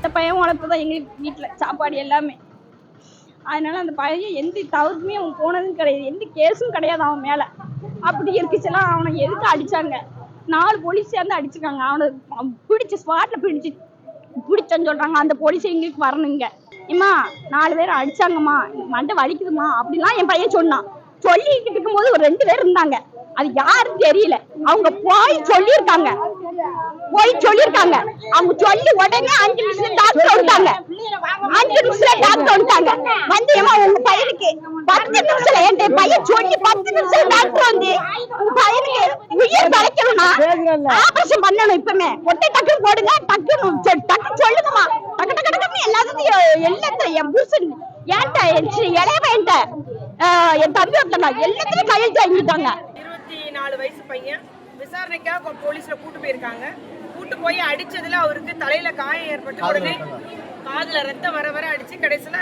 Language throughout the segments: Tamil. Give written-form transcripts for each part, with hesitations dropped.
இந்த பையன் வளர்ப்பு தான் எங்களுக்கு வீட்டில் சாப்பாடு எல்லாமே. அதனால அந்த பையன் எந்த தவறுமே அவன் போனதும் கிடையாது, எந்த கேஸும் கிடையாது அவன் மேலே. அப்படி இருக்குச்சுலாம் அவனை எதுக்கு அடித்தாங்க? 4 போலீஸ் சேர்ந்து அடிச்சுக்காங்க. அவனை பிடிச்சி ஸ்பாட்டில் பிடிச்சேன்னு சொல்கிறாங்க. அந்த போலீஸ் எங்களுக்கு வரணுங்க. இம்மா 4 பேர் அடிச்சாங்கம்மா, மண்டை வலிக்குதுமா அப்படிலாம் என் பையன் சொன்னான். சொல்லிக்கிட்டு இருக்கும்போது ஒரு 2 பேர் இருந்தாங்க, அது யாருன்னு தெரியல. அவங்க போய் சொல்லியிருக்காங்க. அவங்க சொல்லி உடனே 5 நிமிஷம் டாக்டர் வந்துட்டாங்க. 5 நிமிஷத்துல டாக்டர் வந்துட்டாங்க. வந்து ஏமா உங்க பையனுக்கு 10 நிமிஷத்துல என் பையன் சொல்லி 10 நிமிஷம் டாக்டர் வந்து உங்க பையனுக்கு உயிர் பழைக்கணும்னா ஆபரேஷன் பண்ணணும். இப்பமே ஒட்டை டக்கு போடுங்க, டக்கு சொல்லுங்கம்மா, டக்கு டக்கு டக்குன்னு எல்லாத்தையும் என் பூசன் ஏன்ட்ட இளைய பையன்ட்ட என் தம்பி ஒருத்தனா எல்லாத்தையும் கையெழுத்து வாங்கிட்டாங்க. 24 வயசு பையன் விசாரணைக்காக போலீஸ்ல கூட்டு போயிருக்காங்க. கூட்டு போய் அடிச்சதுல அவருக்கு தலையில காயம் ஏற்பட்டு உடனே காதுல ரத்தம் வர வர அடிச்சு கடைசியில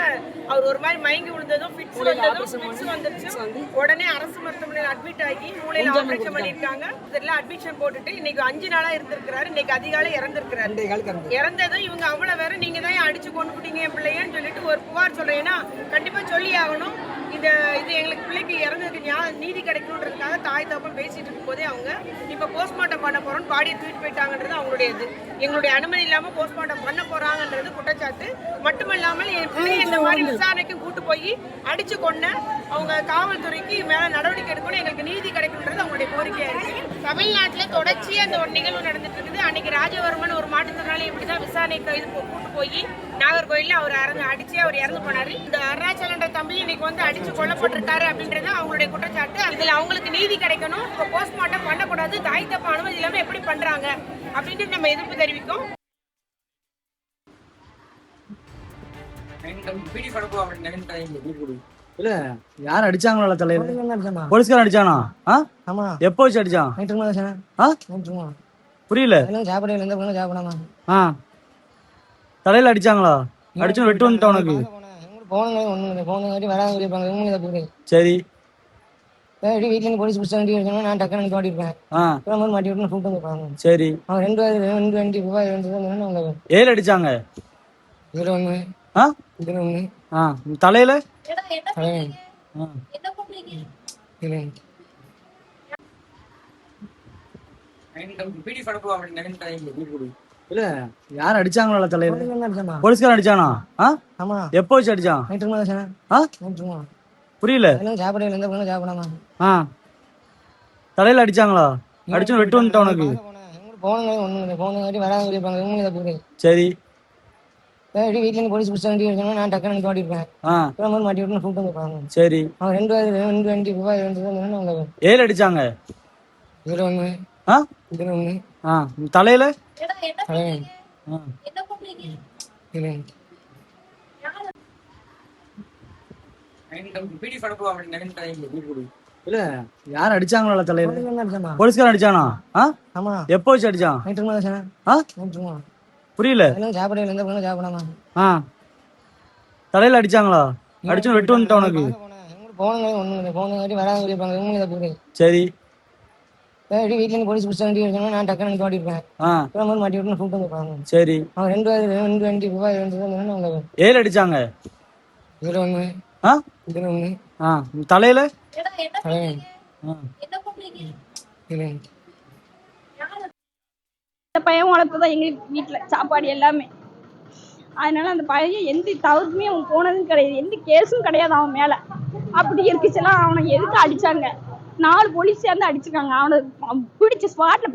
அவர் ஒரு மாதிரி மயங்கி விழுந்ததும் ஃபிட்ஸ் வந்துருச்சு. உடனே அரசு மருத்துவமனையில் அட்மிட் ஆகி மூளையில ஆபரேஷன் பண்ணிருக்காங்க. இதெல்லாம் அட்மிஷன் போட்டுட்டு இன்னைக்கு 5 நாளா இருந்திருக்கிறாரு. இன்னைக்கு அதிகாலை இறந்திருக்கிறாரு. இறந்ததும் இவங்க அவ்வளவு வேற நீங்க தான் அடிச்சு கொண்டு போட்டீங்க என் பிள்ளையன்னு சொல்லிட்டு ஒரு புகார் சொல்றேன். ஏன்னா கண்டிப்பா சொல்லி ஆகணும். இது எங்களுக்கு பிள்ளைக்கு இறந்ததுக்கு நீதி கிடைக்கணுன்றதுக்காக தாய் தகப்பன் பேசிட்டு இருக்கும் போதே அவங்க இப்ப போஸ்ட்மார்ட்டம் பண்ண போறோம்னு பாடியை தூக்கிட்டு போயிட்டாங்கன்றது அவங்களுடைய இது. எங்களுடைய அனுமதி இல்லாம போஸ்ட்மார்ட்டம் பண்ண போறாங்கன்றது குற்றச்சாட்டு. மட்டுமில்லாமல் என் பிள்ளையை இந்த மாதிரி விசாரணைக்கு கூட்டு போய் அடிச்சு கொண்ட அவங்க காவல்துறைக்கு மேல நடவடிக்கை எடுக்கணும், எங்களுக்கு நீதி கிடைக்கணுன்றது அவங்களுடைய கோரிக்கையா இருக்கு. தமிழ்நாட்டுல தொடர்ச்சியா அந்த ஒரு நிகழ்வு நடந்துட்டு இருக்குது. அன்னைக்கு ராஜவர்மன் ஒரு மாற்றுத்திறனாளி இப்படிதான் விசாரணைக்கு இது கூட்டு போய் நாகர்கோயில்ல அவர் அடிச்சு அவர் இறந்து போனாரு. இந்த அருணாச்சலன்ற தம்பி இன்னைக்கு வந்து அடிச்சு கொல்லப்பட்டிருக்காரு அப்படின்றது அவங்களுடைய குற்றச்சாட்டு. இதுல அவங்களுக்கு நீதி கிடைக்கணும். இப்போ போஸ்ட்மார்ட்டம் பண்ணக்கூடாது, தாய் தப்ப அனுமதி இல்லாம எப்படி பண்றாங்க அப்படின்ட்டு நம்ம எதிர்ப்பு தெரிவிக்கும். இல்ல யார் அடிச்சாங்களா தலைவர்? போலீஸ்காரன் அடிச்சானா? எப்போ வச்சு அடிச்சான்? புரியல. தலையில அடிச்சாங்களா? அடிச்சு வெட்டு வந்துட்டா உனக்கு? சரி வீட்டுல போலீஸ் பிடிச்சா நான் டக்குனு மாட்டிருப்பேன். மாட்டி விட்டு கூப்பிட்டு வந்துருப்பாங்க. சரி அவன் 2 வண்டி ரூபாய் ஏழு அடிச்சாங்க. இதுல 1 இதுல 1 தலையில இல்ல யார் அடிச்சாங்களா தலைவர்? போலீஸ்காரன் அடிச்சானா? எப்போ வச்சு அடிச்சான்? புரியல. தலையில அடிச்சாங்களா? அடிச்சு வெட்டு வந்துட்டா உனக்கு? சரி வீட்டுல போலீஸ் பிடிச்சா நான் டக்குனு மாட்டிருப்பேன். மாட்டி விட்டு கூப்பிட்டு வந்துருப்பாங்க. சரி அவன் 2 வண்டி ரூபாய் ஏழு அடிச்சாங்க. இதுல 1 இதுல 1 தலையில இல்ல யார் அடிச்சாங்களா தலைவர்? போலீஸ்காரன் அடிச்சானா? எப்போ வச்சு அடிச்சான்? புரியல. தலையில அடிச்சாங்களா? அடிச்சு வெட்டு வந்துட்டா உனக்கு? சரி வீட்டுல போலீஸ் பிடிச்சா நான் டக்குனு மாட்டிருப்பேன். மாட்டி விட்டு கூப்பிட்டு வந்துருப்பாங்க. சரி அவன் 2 வண்டி ரூபாய் ஏழு அடிச்சாங்க. இதுல 1 இதுல 1 தலையில இந்த பையன் வளர்ப்பு தான் எங்களுக்கு வீட்டில் சாப்பாடு எல்லாமே. அதனால அந்த பையன் எந்த தவறுமே அவன் போனதும் கிடையாது, எந்த கேஸும் கிடையாது அவன் மேலே. அப்படி இருக்குச்சுலாம் அவனை எதுக்கு அடித்தாங்க? 4 போலீஸ் சேர்ந்து அடிச்சுக்காங்க. அவனை பிடிச்சி ஸ்பாட்டில்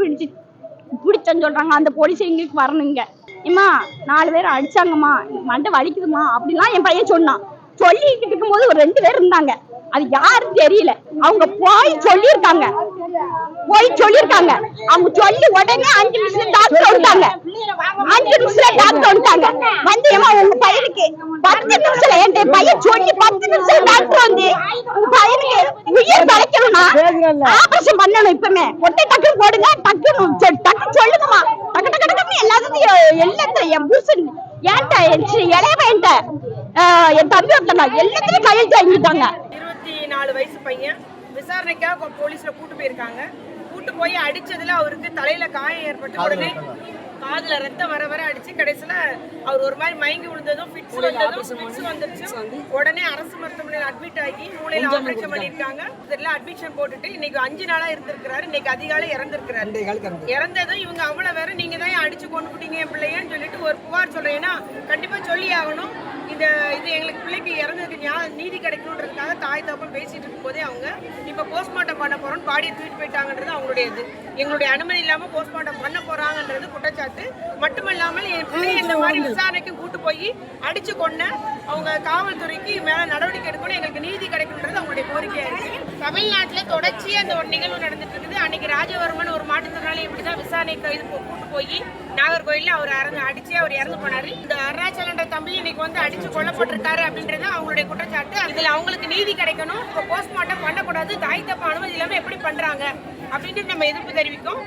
பிடிச்சேன்னு சொல்கிறாங்க. அந்த போலீஸ் எங்களுக்கு வரணுங்க. இம்மா 4 பேர் அடிச்சாங்கம்மா, மண்டை வலிக்குதுமா அப்படிலாம் என் பையன் சொன்னான். சொல்லிக்கிட்டு இருக்கும்போது ஒரு 2 பேர் இருந்தாங்க, அது யாருன்னு தெரியல. அவங்க போய் சொல்லியிருக்காங்க. அவங்க சொல்லி உடனே 5 நிமிஷம் டாக்டர் வந்துட்டாங்க. 5 நிமிஷத்துல டாக்டர் வந்துட்டாங்க. வந்து ஏமா உங்க பையனுக்கு 10 நிமிஷத்துல என் பையன் சொல்லி 10 நிமிஷம் டாக்டர் வந்து உங்க பையனுக்கு உயிர் பழைக்கணும்னா ஆபரேஷன் பண்ணணும். இப்பமே ஒட்டை டக்கு போடுங்க, டக்கு சொல்லுங்கம்மா, டக்கு டக்கு டக்குன்னு எல்லாத்தையும் என் பூசன் ஏன்ட்ட இளைய பையன்ட்ட என் தம்பி ஒருத்தனா எல்லாத்தையும் கையெழுத்து வாங்கிட்டாங்க. 24 வயசு பையன் விசாரணைக்காக போலீஸ்ல கூட்டு போயிருக்காங்க. கூட்டு போய் அடிச்சதுல அவருக்கு தலையில காயம் ஏற்பட்டு உடனே காதுல ரத்தம் வர வர அடிச்சு கடைசியில அவர் ஒரு மாதிரி மயங்கி விழுந்ததும் ஃபிட்ஸ் வந்துருச்சு. உடனே அரசு மருத்துவமனையில் அட்மிட் ஆகி மூளையில ஆபரேஷன் பண்ணிருக்காங்க. இதெல்லாம் அட்மிஷன் போட்டுட்டு இன்னைக்கு 5 நாளா இருந்திருக்கிறாரு. இன்னைக்கு அதிகாலை இறந்திருக்கிறாரு. இறந்ததும் இவங்க அவ்வளவு வேற நீங்க தான் அடிச்சு கொண்டு போட்டீங்க என் பிள்ளையன்னு சொல்லிட்டு ஒரு புகார் சொல்றேன். ஏன்னா கண்டிப்பா சொல்லி ஆகணும். இது எங்களுக்கு பிள்ளைக்கு இறந்ததுக்கு நீதி கிடைக்கணுன்றதுக்காக தாய் தப்பம் பேசிட்டு இருக்கும் போதே அவங்க இப்ப போஸ்ட்மார்ட்டம் பண்ண போறோம் பாடியை தூக்கிட்டு போயிட்டாங்கன்றது அவங்களுடைய இது. எங்களுடைய அனுமதி இல்லாம போஸ்ட்மார்ட்டம் பண்ண போறாங்கன்றது குற்றச்சாட்டு. மட்டுமல்லாமல் என் பிள்ளையை இந்த மாதிரி விசாரணைக்கு கூட்டு போய் அடிச்சு கொண்ட அவங்க காவல்துறைக்கு மேல நடவடிக்கை எடுக்கணும், எங்களுக்கு நீதி கிடைக்கணுன்றது அவங்களுடைய கோரிக்கையா இருக்கு. தமிழ்நாட்டுல தொடர்ச்சியா அந்த ஒரு நிகழ்வு நடந்துட்டு இருக்குது. அன்னைக்கு ராஜவர்மன் ஒரு மாற்றுத்திறனாளி இப்படிதான் விசாரணைக்கு இது கூட்டு போய் நாகர்கோயில்ல அவர் அடிச்சு அவர் இறந்து போனாரு. இந்த அருணாச்சலன்ற தம்பி இன்னைக்கு வந்து அடிச்சு கொல்லப்பட்டிருக்காரு அப்படின்றது அவங்களுடைய குற்றச்சாட்டு. இதுல அவங்களுக்கு நீதி கிடைக்கணும். இப்போ போஸ்ட்மார்ட்டம் பண்ணக்கூடாது, தாய் தப்ப அனுமதி இல்லாம எப்படி பண்றாங்க அப்படின்ட்டு நம்ம எதிர்ப்பு தெரிவிக்கும்.